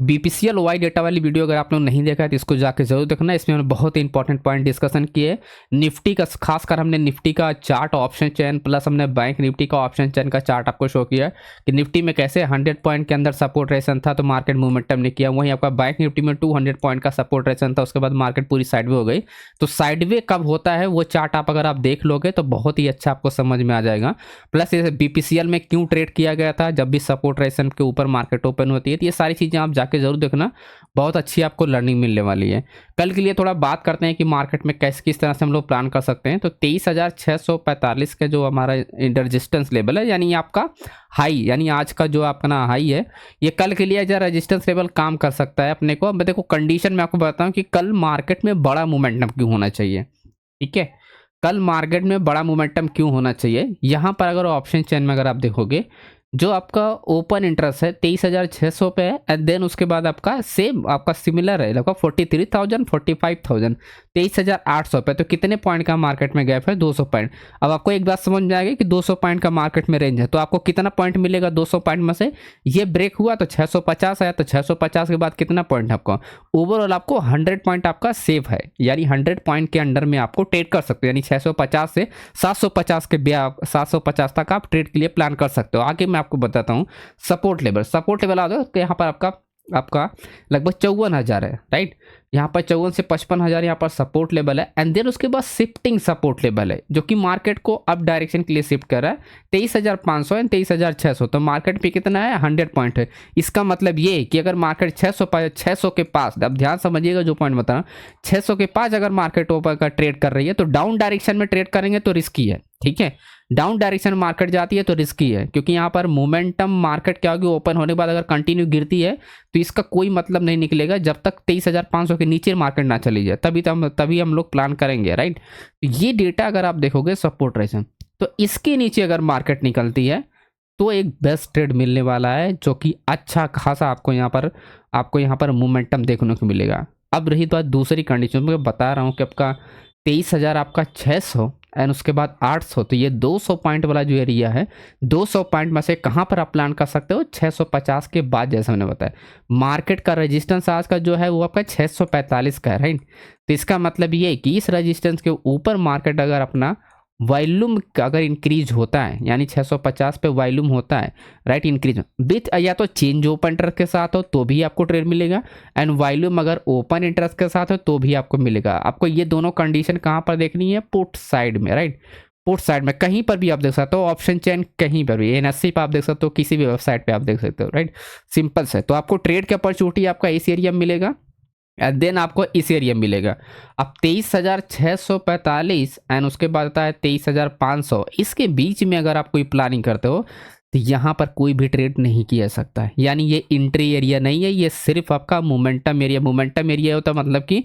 BPCL Y data वाली video अगर आप लोग नहीं देखा है तो इसको जाके जरूर देखना। इसमें हमने बहुत ही इंपॉर्टेंट पॉइंट डिस्कशन किए। निफ्टी का खासकर हमने निफ्टी का चार्ट ऑप्शन चैन प्लस हमने बैंक निफ्टी का ऑप्शन चैन का चार्ट आपको शो किया कि निफ्टी में कैसे 100 पॉइंट के अंदर सपोर्ट रेशन था तो मार्केट मूवमेंटम ने किया। वहीं आपका बैंक निफ्टी में 200 पॉइंट का सपोर्ट रेशन था, उसके बाद मार्केट पूरी साइडवे हो गई। तो साइडवे कब होता है वो चार्ट आप अगर आप देख लोगे तो बहुत ही अच्छा आपको समझ में आ जाएगा। प्लस ये बीपीसीएल में क्यों ट्रेड किया गया था, जब भी सपोर्ट रेशन के ऊपर मार्केट ओपन होती है, तो ये सारी चीज़ें आप जाके जरूर देखना, बहुत अच्छी आपको लर्निंग मिलने वाली है। कल के लिए थोड़ा बात करते हैं कि मार्केट में कैसे किस तरह से हम लोग प्लान कर सकते हैं। तो 23,645 के जो हमारा रेजिस्टेंस लेवल है, यानी आपका हाई, यानी आज का जो आपका ना हाई है, ये कल के लिए जरा रेजिस्टेंस लेवल काम कर सकता है अपने को। मैं देखो कंडीशन में आपको बताऊं कि कल मार्केट में बड़ा मोमेंटम क्यों होना चाहिए। ठीक है, कल मार्केट में बड़ा मोमेंटम क्यों होना चाहिए। यहाँ पर अगर ऑप्शन चेन में अगर आप देखोगे, जो आपका ओपन इंटरेस्ट है 23,600 पे है, एंड देन उसके बाद आपका सेम आपका सिमिलर है लगभग 43,000 45,000 23,800 पे। तो कितने पॉइंट का मार्केट में गैप है, 200 पॉइंट। अब आपको एक बात समझ में आएगी कि 200 पॉइंट का मार्केट में रेंज है, तो आपको कितना पॉइंट मिलेगा 200 पॉइंट में से। ये ब्रेक हुआ तो 650 आया, तो 650 के बाद कितना पॉइंट आपको ओवरऑल आपको 100 पॉइंट आपका सेफ है, यानी 100 पॉइंट के अंडर में आपको ट्रेड कर सकते हो। यानी 650 से 750 के 750 तक आप ट्रेड के लिए प्लान कर सकते हो। आगे मैं आपको बताता हूँ सपोर्ट लेवल आ जाओ, तो यहाँ पर आपका लगभग 54,000 है, राइट। यहाँ पर 54 से 55,000 यहाँ पर सपोर्ट लेवल है। एंड देन उसके बाद शिफ्टिंग सपोर्ट लेवल है, जो कि मार्केट को अप डायरेक्शन के लिए शिफ्ट कर रहा है 23,500 एंड 23,600। तो मार्केट पे कितना है, 100 पॉइंट है। इसका मतलब ये कि अगर मार्केट 600 के पास, अब ध्यान समझिएगा जो पॉइंट बता रहा हूँ, 600 के पास अगर मार्केट ऊपर का ट्रेड कर रही है तो डाउन डायरेक्शन में ट्रेड करेंगे तो रिस्की है। ठीक है, डाउन डायरेक्शन मार्केट जाती है तो रिस्की है, क्योंकि यहाँ पर मोमेंटम मार्केट क्या होगी, ओपन होने के बाद अगर कंटिन्यू गिरती है तो इसका कोई मतलब नहीं निकलेगा जब तक 23,500 के नीचे मार्केट ना चली जाए, तभी हम लोग प्लान करेंगे, राइट। तो ये डेटा अगर आप देखोगे सपोर्ट रेशन, तो इसके नीचे अगर मार्केट निकलती है तो एक बेस्ट ट्रेड मिलने वाला है, जो कि अच्छा खासा आपको यहाँ पर मोमेंटम देखने को मिलेगा। अब रही बात दूसरी कंडीशन, मैं बता रहा हूँ कि आपका 23,000 आपका 600 एंड उसके बाद 800, तो ये 200 पॉइंट वाला जो एरिया है, 200 पॉइंट में से कहाँ पर आप प्लान कर सकते हो, 650 के बाद। जैसे मैंने बताया मार्केट का रेजिस्टेंस आज का जो है वो आपका 645 का है, राइट। तो इसका मतलब ये है कि इस रेजिस्टेंस के ऊपर मार्केट अगर अपना वॉल्यूम अगर इंक्रीज होता है, यानी 650 पे वॉल्यूम होता है, राइट, इंक्रीज विथ या तो चेंज ओपन इंटरेस्ट के साथ हो तो भी आपको ट्रेड मिलेगा, एंड वॉल्यूम अगर ओपन इंटरेस्ट के साथ हो तो भी आपको मिलेगा। आपको ये दोनों कंडीशन कहाँ पर देखनी है, पुट साइड में, राइट। पुट साइड में कहीं पर भी आप देख सकते हो, ऑप्शन चेन कहीं पर भी, एनएससी पे आप देख सकते हो, किसी भी वेबसाइट पे आप देख सकते हो, राइट। सिंपल से तो आपको ट्रेड की अपॉर्चुनिटी आपका इस एरिया में मिलेगा, एंड देन आपको इस एरिया में मिलेगा। अब 23,645 एंड उसके बाद आता है 23,500, इसके बीच में अगर आप कोई प्लानिंग करते हो तो यहाँ पर कोई भी ट्रेड नहीं किया जा सकता है। यानी ये एंट्री एरिया नहीं है, ये सिर्फ आपका मोमेंटम एरिया होता है, मतलब कि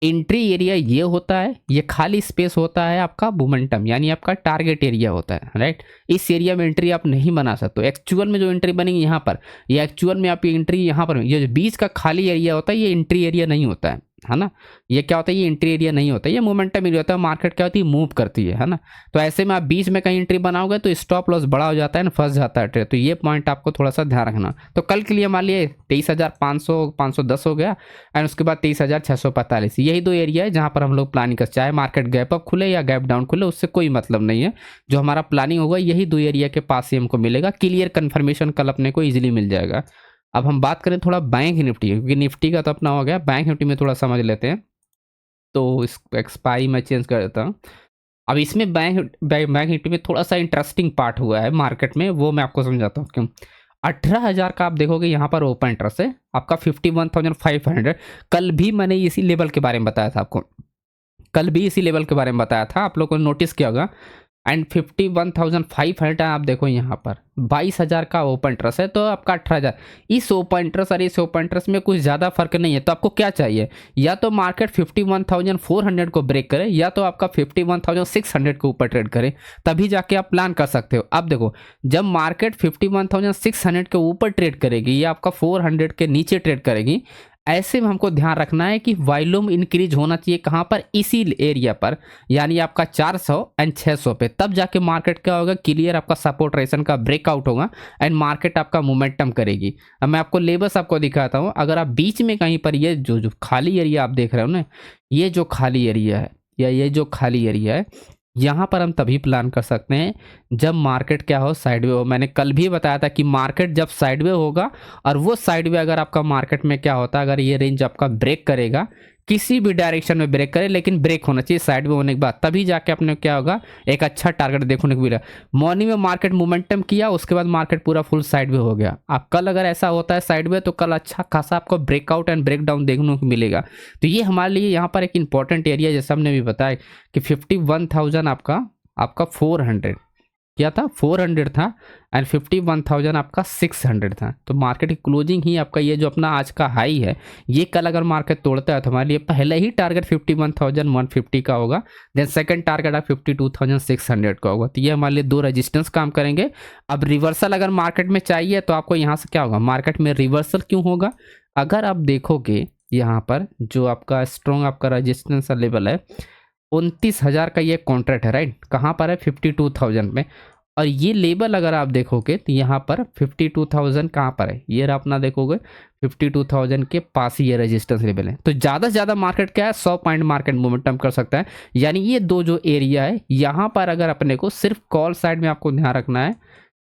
एंट्री एरिया ये होता है, ये खाली स्पेस होता है आपका मोमेंटम, यानी आपका टारगेट एरिया होता है, राइट। इस एरिया में एंट्री आप नहीं बना सकते। एक्चुअल में जो एंट्री बनेगी यहाँ पर, ये एक्चुअल में आप एंट्री यहाँ पर, ये जो बीच का खाली एरिया होता है ये एंट्री एरिया नहीं होता है ना। ये क्या होता है, ये एंट्री एरिया नहीं होता है, ये मोमेंटम एरिया होता है। मार्केट क्या होती है, मूव करती है ना। तो ऐसे में आप बीच में कहीं एंट्री बनाओगे तो स्टॉप लॉस बड़ा हो जाता है ना, फंस जाता है ट्रेड। तो ये पॉइंट आपको थोड़ा सा ध्यान रखना। तो कल के लिए मान लिए 23,510 हो गया, एंड उसके बाद 23,645, यही दो एरिया है जहां पर हम लोग प्लानिंग कर, चाहे मार्केट गैप अप खुले या गैप डाउन खुले, उससे कोई मतलब नहीं है। जो हमारा प्लानिंग होगा यही दो एरिया के पास ही हमको मिलेगा। क्लियर कन्फर्मेशन कल अपने को ईजिली मिल जाएगा। अब हम बात करें थोड़ा बैंक निफ्टी, क्योंकि निफ्टी का तो अपना हो गया, बैंक निफ्टी में थोड़ा समझ लेते हैं। तो इस एक्सपायरी मैं चेंज कर देता हूँ। अब इसमें बैंक निफ्टी में थोड़ा सा इंटरेस्टिंग पार्ट हुआ है मार्केट में, वो मैं आपको समझाता हूँ क्यों। 18,000 का आप देखोगे यहाँ पर ओपन इंटरेस्ट है आपका 51,500। कल भी मैंने इसी लेवल के बारे में बताया था आपको, आप लोगों ने नोटिस किया होगा। एंड 51,500 आप देखो यहाँ पर 22,000 का ओपन इंटरेस्ट है, तो आपका 18,000। इस ओपन इंटरेस्ट और इस ओपन इंटरेस्ट में कुछ ज़्यादा फर्क नहीं है। तो आपको क्या चाहिए, या तो मार्केट 51,400 को ब्रेक करे, या तो आपका 51,600 के ऊपर ट्रेड करे, तभी जाके आप प्लान कर सकते हो। अब देखो, जब मार्केट 51,600 के ऊपर ट्रेड करेगी या आपका 400 के नीचे ट्रेड करेगी, ऐसे में हमको ध्यान रखना है कि वॉल्यूम इंक्रीज होना चाहिए कहाँ पर, इसी एरिया पर, यानी आपका 400 एंड 600 पे, तब जाके मार्केट क्या होगा, क्लियर आपका सपोर्ट रेशन का ब्रेकआउट होगा एंड मार्केट आपका मोमेंटम करेगी। अब मैं आपको लेवल्स आपको दिखाता हूँ। अगर आप बीच में कहीं पर ये जो खाली एरिया आप देख रहे हो ना, ये जो खाली एरिया है या ये जो खाली एरिया है, यहाँ पर हम तभी प्लान कर सकते हैं जब मार्केट क्या हो, साइडवे हो। मैंने कल भी बताया था कि मार्केट जब साइडवे होगा और वो साइडवे अगर आपका मार्केट में क्या होता है, अगर ये रेंज आपका ब्रेक करेगा, किसी भी डायरेक्शन में ब्रेक करे, लेकिन ब्रेक होना चाहिए साइडवे होने के बाद, तभी जाके अपने क्या होगा, एक अच्छा टारगेट देखने को मिला। मॉर्निंग में मार्केट मोमेंटम किया, उसके बाद मार्केट पूरा फुल साइडवे हो गया। आप कल अगर ऐसा होता है साइडवे, तो कल अच्छा खासा आपको ब्रेकआउट एंड ब्रेकडाउन देखने को मिलेगा। तो ये हमारे लिए यहाँ पर एक इंपॉर्टेंट एरिया, जैसे हमने भी बताया कि 51,000 आपका 400 क्या था, 400 था एंड 51,000 आपका 600 था। तो मार्केट की क्लोजिंग ही आपका ये जो अपना आज का हाई है, ये कल अगर मार्केट तोड़ता है तो हमारे लिए पहले ही टारगेट 51,150 का होगा, देन सेकंड टारगेट आप 52,600 का होगा। तो ये हमारे लिए दो रेजिस्टेंस काम करेंगे। अब रिवर्सल अगर मार्केट में चाहिए तो आपको यहाँ से क्या होगा, मार्केट में रिवर्सल क्यों होगा, अगर आप देखोगे यहाँ पर जो आपका स्ट्रॉन्ग आपका रेजिस्टेंस लेवल है 29,000 का ये कॉन्ट्रैक्ट है, राइट, कहाँ पर है, 52,000 में। और ये लेवल अगर आप देखोगे तो यहाँ पर 52,000 कहाँ पर है, ये अपना देखोगे 52,000 के पास ही ये रेजिस्टेंस लेवल है। तो ज़्यादा से ज़्यादा मार्केट क्या है, 100 पॉइंट मार्केट मोमेंटम कर सकता है। यानी ये दो जो एरिया है, यहाँ पर अगर अपने को सिर्फ कॉल साइड में आपको ध्यान रखना है।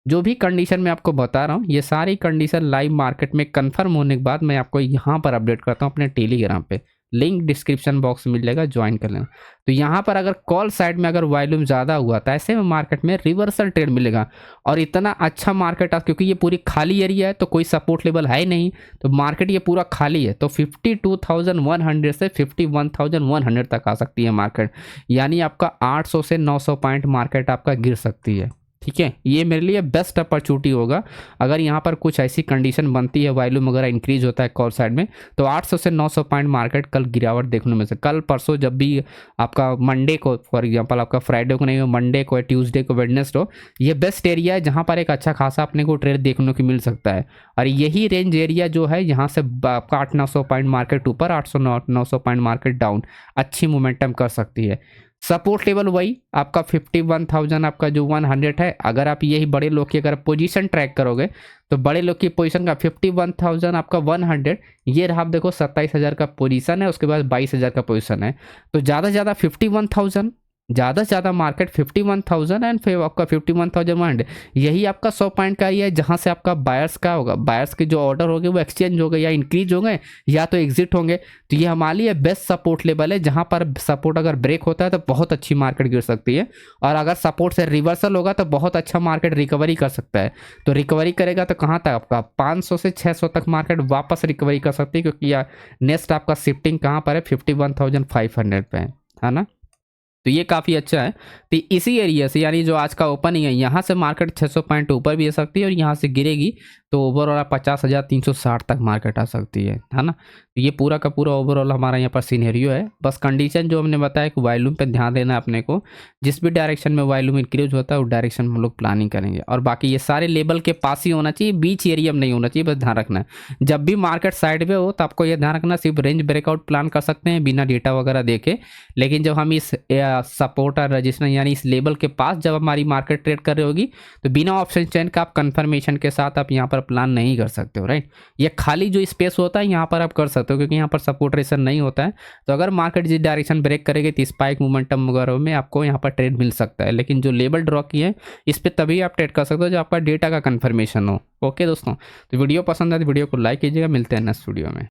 जो भी कंडीशन मैं आपको बता रहा हूँ, ये सारी कंडीशन लाइव मार्केट में कंफर्म होने के बाद मैं आपको यहाँ पर अपडेट करता हूँ अपने टेलीग्राम पे, लिंक डिस्क्रिप्शन बॉक्स में मिल जाएगा, ज्वाइन कर लेना। तो यहाँ पर अगर कॉल साइड में अगर वॉल्यूम ज़्यादा हुआ तो ऐसे में मार्केट में रिवर्सल ट्रेड मिलेगा। और इतना अच्छा मार्केट क्योंकि ये पूरी खाली एरिया है तो कोई सपोर्ट लेवल है ही नहीं, तो मार्केट ये पूरा खाली है, तो 52,100 से 51,100 तक आ सकती है मार्केट। यानी आपका 800 से 900 पॉइंट मार्केट आपका गिर सकती है। ठीक है, ये मेरे लिए बेस्ट अपॉर्चुनिटी होगा। अगर यहाँ पर कुछ ऐसी कंडीशन बनती है, वॉल्यूम वगैरह इंक्रीज होता है कॉल साइड में, तो 800 से 900 पॉइंट मार्केट कल गिरावट देखने में से, कल परसों जब भी आपका मंडे को, फॉर एग्जांपल आपका फ्राइडे को नहीं हो, मंडे को, ट्यूसडे को, वेडनेसडे को, ये बेस्ट एरिया है जहाँ पर एक अच्छा खासा अपने को ट्रेड देखने को मिल सकता है। और यही रेंज एरिया जो है, यहाँ से आपका 800-900 पॉइंट मार्केट ऊपर, 800-900 पॉइंट मार्केट डाउन अच्छी मोमेंटम कर सकती है। सपोर्ट लेवल वही आपका 51,000 आपका जो 100 है। अगर आप यही बड़े लोग की अगर पोजीशन ट्रैक करोगे तो बड़े लोग की पोजीशन का 51,000 आपका 100, ये रहा, आप देखो 27,000 का पोजीशन है, उसके बाद 22,000 का पोजीशन है। तो ज़्यादा से ज़्यादा 51,000, ज़्यादा से ज़्यादा मार्केट 51,000 एंड फिर आपका 51,100, यही आपका 100 पॉइंट का ही है जहाँ से आपका बायर्स का होगा, बायर्स के जो ऑर्डर होंगे वो एक्सचेंज हो गए या इंक्रीज हो गए या तो एग्जिट होंगे। तो ये हमारे लिए बेस्ट सपोर्ट लेवल है, जहाँ पर सपोर्ट अगर ब्रेक होता है तो बहुत अच्छी मार्केट गिर सकती है, और अगर सपोर्ट से रिवर्सल होगा तो बहुत अच्छा मार्केट रिकवरी कर सकता है। तो रिकवरी करेगा तो कहाँ तक, आपका 500 से 600 तक मार्केट वापस रिकवरी कर सकती है, क्योंकि नेक्स्ट आपका शिफ्टिंग कहाँ पर है, 51,500 पे है ना। तो ये काफ़ी अच्छा है। तो इसी एरिया से, यानी जो आज का ओपनिंग है, यहाँ से मार्केट 600 पॉइंट ऊपर भी आ सकती है, और यहाँ से गिरेगी तो ओवरऑल 50,360 तक मार्केट आ सकती है ना। तो ये पूरा का पूरा ओवरऑल हमारा यहाँ पर सीनेरियो है। बस कंडीशन जो हमने बताया कि वॉल्यूम पे ध्यान देना है अपने को, जिस भी डायरेक्शन में वॉल्यूम इंक्रीज होता है उस डायरेक्शन में हम लोग प्लानिंग करेंगे। और बाकी ये सारे लेवल के पास ही होना चाहिए, बीच एरिया में नहीं होना चाहिए, बस ध्यान रखना है। जब भी मार्केट साइड में हो तो आपको ये ध्यान रखना, सिर्फ रेंज ब्रेकआउट प्लान कर सकते हैं बिना डेटा वगैरह देखे, लेकिन जब हम इस सपोर्ट और रजिस्टर यानी इस लेवल के पास जब हमारी मार्केट ट्रेड कर रही होगी, तो बिना ऑप्शन चेन का आप कंफर्मेशन के साथ आप यहाँ पर प्लान नहीं कर सकते हो, राइट। ये खाली जो स्पेस होता है यहाँ पर आप कर सकते हो, क्योंकि यहाँ पर सपोर्ट रेशन नहीं होता है। तो अगर मार्केट जिस डायरेक्शन ब्रेक करेगी तो स्पाइक मोमेंटम वगैरह में आपको यहाँ पर ट्रेड मिल सकता है, लेकिन जो लेवल ड्रॉ की है इस पर तभी आप ट्रेड कर सकते हो जब आपका डेटा का कंफर्मेशन हो। ओके दोस्तों, तो वीडियो पसंद है तो वीडियो को लाइक कीजिएगा, मिलते हैं नेक्स्ट वीडियो में।